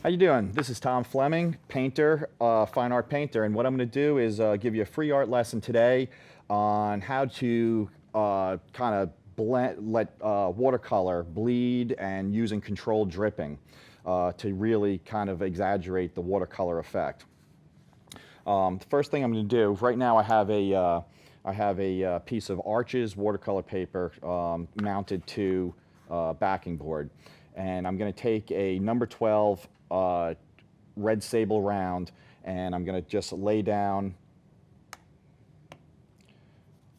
How you doing? This is Tom Fleming, painter, fine art painter, and what I'm going to do is give you a free art lesson today on how to kind of let watercolor bleed and using controlled dripping to really kind of exaggerate the watercolor effect. The first thing I'm going to do, right now I have a piece of Arches watercolor paper mounted to backing board. And I'm going to take a number 12 red sable round, and I'm going to just lay down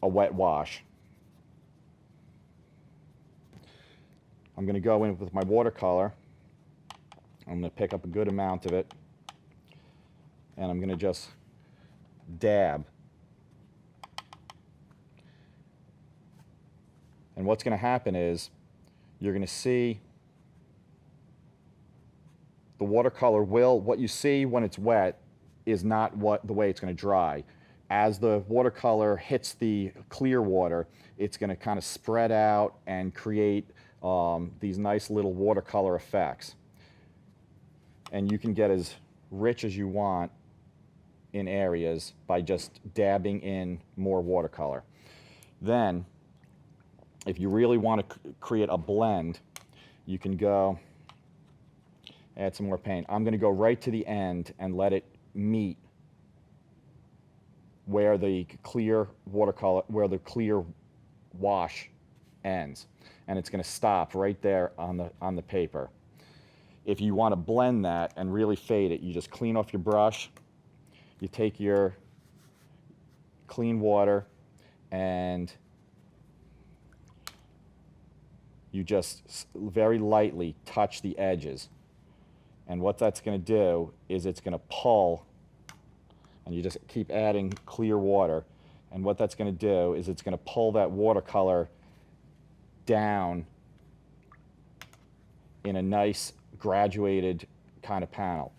a wet wash. I'm going to go in with my watercolor. I'm going to pick up a good amount of it, and I'm going to just dab. And what's going to happen is you're going to see the watercolor what you see when it's wet is not the way it's going to dry. As the watercolor hits the clear water, it's going to kind of spread out and create these nice little watercolor effects. And you can get as rich as you want in areas by just dabbing in more watercolor. Then, if you really want to create a blend, you can go add some more paint. I'm going to go right to the end and let it meet where the clear watercolor, where the clear wash ends, and it's going to stop right there on the paper. If you want to blend that and really fade it, you just clean off your brush, you take your clean water, and you just very lightly touch the edges. And what that's going to do is it's going to pull, and you just keep adding clear water, and what that's going to do is it's going to pull that watercolor down in a nice graduated kind of panel,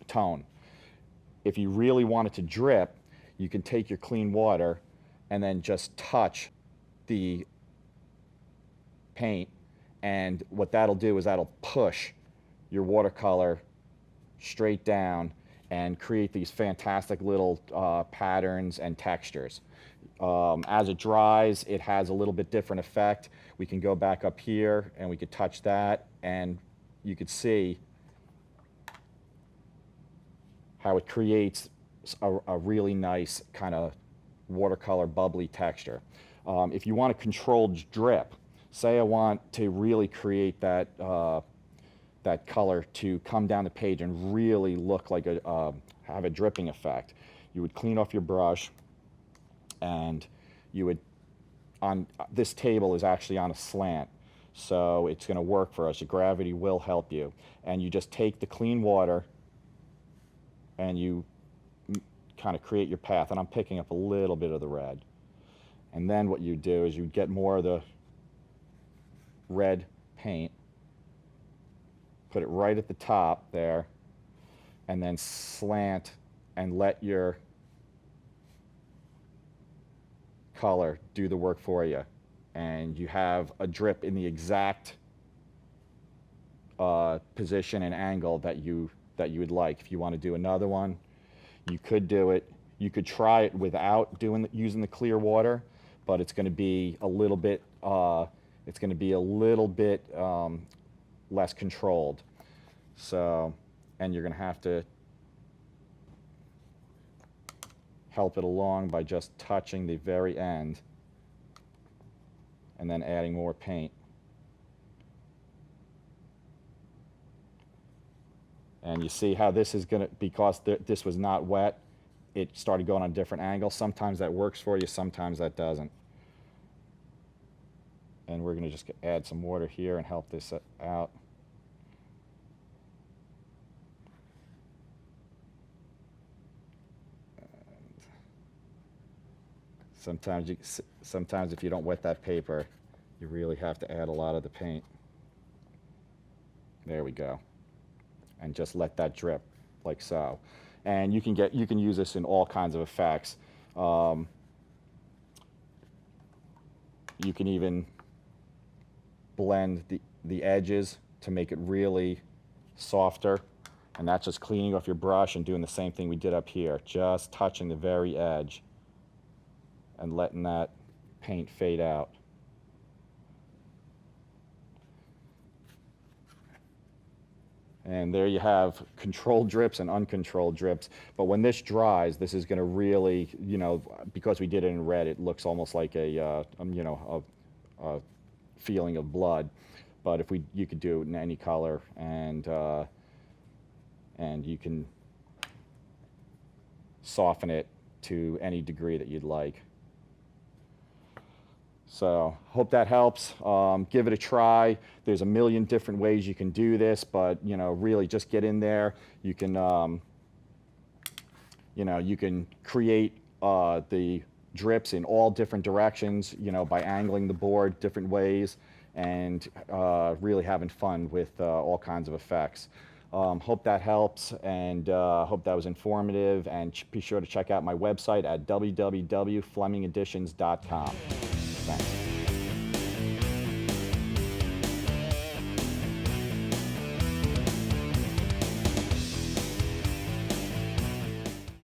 tone. If you really want it to drip, you can take your clean water and then just touch the paint, and what that'll do is that'll push your watercolor straight down and create these fantastic little patterns and textures. As it dries, it has a little bit different effect. We can go back up here and we could touch that, and you could see how it creates a really nice kind of watercolor bubbly texture. If you want a controlled drip, say I want to really create that that color to come down the page and really look like have a dripping effect, you would clean off your brush, and you would, this table is actually on a slant, so it's going to work for us. Your gravity will help you, and you just take the clean water and you kind of create your path, and I'm picking up a little bit of the red, and then what you do is you get more of the red paint, put it right at the top there, and then slant and let your color do the work for you, and you have a drip in the exact position and angle that you would like. If you want to do another one, you could do it. You could try it without using the clear water, but it's going to be a little bit less controlled. So, and you're going to have to help it along by just touching the very end and then adding more paint. And you see how this is going to, because this was not wet, it started going on a different angle. Sometimes that works for you, sometimes that doesn't. And we're going to just add some water here and help this out. And sometimes if you don't wet that paper, you really have to add a lot of the paint. There we go. And just let that drip like so. And you can use this in all kinds of effects. You can even blend the edges to make it really softer. And that's just cleaning off your brush and doing the same thing we did up here, just touching the very edge and letting that paint fade out. And there you have controlled drips and uncontrolled drips. But when this dries, this is going to really, you know, because we did it in red, it looks almost like a, you know, a feeling of blood. But if you could do it in any color, and you can soften it to any degree that you'd like. So hope that helps. Give it a try. There's a million different ways you can do this, but you know, really just get in there. You can, you know, you can create the drips in all different directions, you know, by angling the board different ways, and really having fun with all kinds of effects. Hope that helps, and hope that was informative, and be sure to check out my website at www.flemingeditions.com. Thanks.